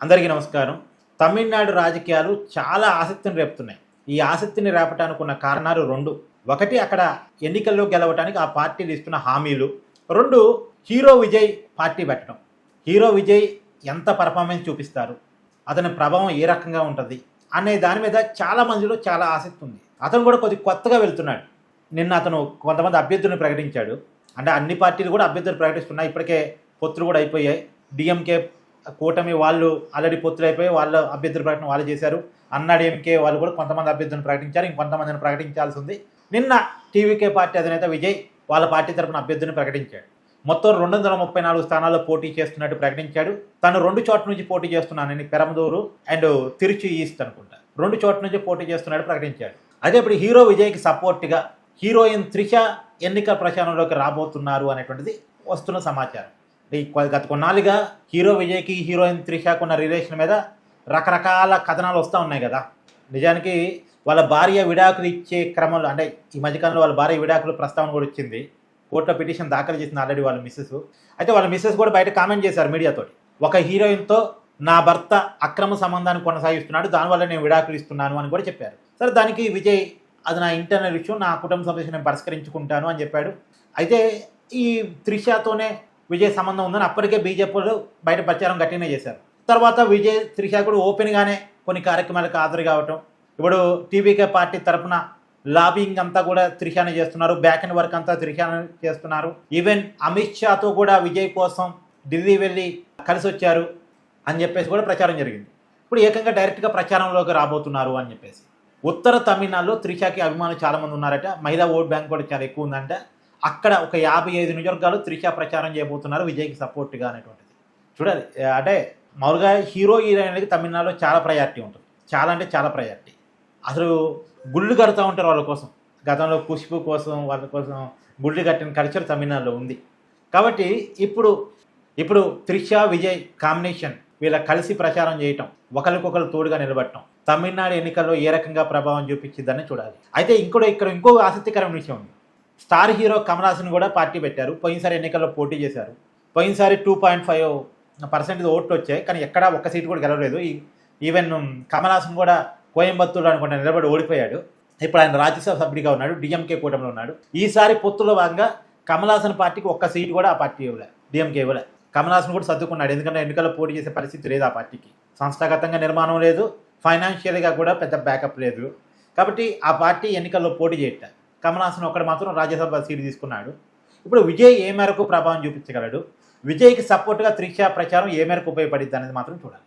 అందరికీ నమస్కారం. తమిళనాడు రాజకీయాలు చాలా ఆసక్తిని రేపుతున్నాయి. ఈ ఆసక్తిని రేపటానికి ఉన్న కారణాలు 2. ఒకటి అక్కడ ఎన్నికల్లో గెలవటానికి ఆ పార్టీలు ఇస్తున్న హామీలు. 2 హీరో విజయ్ పార్టీ పెట్టడం. హీరో విజయ్ ఎంత పర్ఫార్మెన్స్ చూపిస్తారు, అతని ప్రభావం ఏ రకంగా ఉంటుంది అనే దాని మీద చాలా మందిలో చాలా ఆసక్తి ఉంది. అతను కూడా కొత్తగా వెళ్తున్నాడు. నిన్న అతను కొంతమంది అభ్యర్థులను ప్రకటించాడు. అంటే అన్ని పార్టీలు కూడా అభ్యర్థులు ప్రకటిస్తున్నాయి. ఇప్పటికే పొత్తులు కూడా అయిపోయాయి. డిఎంకే కూటమి వాళ్ళు ఆల్రెడీ పొత్తులు అయిపోయి వాళ్ళ అభ్యర్థుల ప్రకటన వాళ్ళు చేశారు. అన్నాడీఎంకే వాళ్ళు కూడా కొంతమంది అభ్యర్థులను ప్రకటించారు. ఇంకొంతమందిని ప్రకటించాల్సి ఉంది. నిన్న టీవీకే పార్టీ అధినేత విజయ్ వాళ్ళ పార్టీ తరఫున అభ్యర్థిని ప్రకటించాడు. మొత్తం 234 స్థానాల్లో పోటీ చేస్తున్నట్టు ప్రకటించాడు. తను 2 చోట్ల నుంచి పోటీ చేస్తున్నానని, పెరంబదూరు అండ్ తిరుచి ఈస్ట్ అనుకుంటా 2 చోట్ల నుంచి పోటీ చేస్తున్నట్టు ప్రకటించాడు. అదే ఇప్పుడు హీరో విజయ్కి సపోర్ట్గా హీరోయిన్ త్రిష ఎన్నికల ప్రచారంలోకి రాబోతున్నారు అనేటువంటిది వస్తున్న సమాచారం. గత కొన్నాళ్ళుగా హీరో విజయ్కి హీరోయిన్ త్రిషకు ఉన్న రిలేషన్ మీద రకరకాల కథనాలు వస్తూ ఉన్నాయి కదా. నిజానికి వాళ్ళ భార్య విడాకులు ఇచ్చే క్రమంలో, అంటే ఈ మధ్యకాలంలో వాళ్ళ భార్య విడాకులు ప్రస్తావన కూడా వచ్చింది. కోర్టులో పిటిషన్ దాఖలు చేసింది ఆల్రెడీ వాళ్ళ మిస్సెస్. అయితే వాళ్ళ మిస్సెస్ కూడా బయట కామెంట్ చేశారు మీడియాతో. ఒక హీరోయిన్తో నా భర్త అక్రమ సంబంధాన్ని కొనసాగిస్తున్నాడు, దానివల్ల నేను విడాకులు ఇస్తున్నాను అని కూడా చెప్పారు. సరే, దానికి విజయ్ అది నా ఇంటర్నల్ ఇష్యూ, నా కుటుంబ సమస్య నేను పరిష్కరించుకుంటాను అని చెప్పాడు. అయితే ఈ త్రిషతోనే విజయ్ సంబంధం ఉందని అప్పటికే బీజేపీలో బయట ప్రచారం గట్టిగానే చేశారు. తర్వాత విజయ్ త్రిష కూడా ఓపెన్గానే కొన్ని కార్యక్రమాలకు హాజరు కావటం. ఇప్పుడు టీవీకే పార్టీ తరఫున లాబింగ్ అంతా కూడా త్రిషానే చేస్తున్నారు. బ్యాక్ అండ్ వర్క్ అంతా త్రిషానే చేస్తున్నారు. ఈవెన్ అమిత్ షాతో కూడా విజయ్ కోసం ఢిల్లీ వెళ్ళి కలిసి వచ్చారు అని చెప్పేసి కూడా ప్రచారం జరిగింది. ఇప్పుడు ఏకంగా డైరెక్ట్గా ప్రచారంలోకి రాబోతున్నారు అని చెప్పేసి. ఉత్తర తమిళనాడులో త్రిషకి అభిమానులు చాలామంది ఉన్నారట. మహిళా ఓట్ బ్యాంక్ కూడా చాలా ఎక్కువ ఉందంట. అక్కడ ఒక 55 నియోజకవర్గాలు త్రిష ప్రచారం చేయబోతున్నారు విజయ్కి సపోర్ట్గా అనేటువంటిది. చూడాలి. అంటే మామూలుగా హీరో హీరోయిన్లకి తమిళనాడులో చాలా ప్రయారిటీ ఉంటుంది. చాలా అంటే చాలా ప్రయారిటీ. అసలు గుళ్ళు కడుతూ ఉంటారు వాళ్ళ కోసం. గతంలో ఖుష్బు కోసం వాళ్ళ కోసం గుళ్ళు కట్టిన కల్చర్ తమిళనాడులో ఉంది. కాబట్టి ఇప్పుడు త్రిష విజయ్ కాంబినేషన్, వీళ్ళ కలిసి ప్రచారం చేయటం, ఒకరికొకరు తోడుగా నిలబడటం తమిళనాడు ఎన్నికల్లో ఏ రకంగా ప్రభావం చూపించిందని చూడాలి. అయితే ఇక్కడ ఇంకో ఆసక్తికరమైన విషయం ఉంది. స్టార్ హీరో కమల్ హాసన్ కూడా పార్టీ పెట్టారు. పోయినసారి ఎన్నికల్లో పోటీ చేశారు. పోయినసారి 2.5% ఓట్లు వచ్చాయి, కానీ ఎక్కడా ఒక్క సీటు కూడా గెలవలేదు. ఈవెన్ కమల్ హాసన్ కూడా కోయంబత్తూరు అనుకుంటా నిలబడి ఓడిపోయాడు. ఇప్పుడు ఆయన రాజ్యసభ సభ్యుడిగా ఉన్నాడు, డిఎంకే కూటమిలో ఉన్నాడు. ఈసారి పొత్తులో భాగంగా కమల్ హాసన్ పార్టీకి ఒక్క సీటు కూడా ఆ పార్టీ ఇవ్వలే, డిఎంకే ఇవ్వలే. కమల్ హాసన్ కూడా సర్దుకున్నాడు. ఎందుకంటే ఎన్నికల్లో పోటీ చేసే పరిస్థితి లేదు ఆ పార్టీకి. సంస్థాగతంగా నిర్మాణం లేదు, ఫైనాన్షియల్గా కూడా పెద్ద బ్యాకప్ లేదు. కాబట్టి ఆ పార్టీ ఎన్నికల్లో పోటీ చేయట. కమల్ హాసన్ ఒక్కడు మాత్రం రాజ్యసభ సీటు తీసుకున్నాడు. ఇప్పుడు విజయ్ ఏ మేరకు ప్రభావం చూపించగలడు, విజయ్కి సపోర్ట్గా త్రిష ప్రచారం ఏ మేరకు ఉపయోగపడిద్ది అనేది మాత్రం చూడాలి.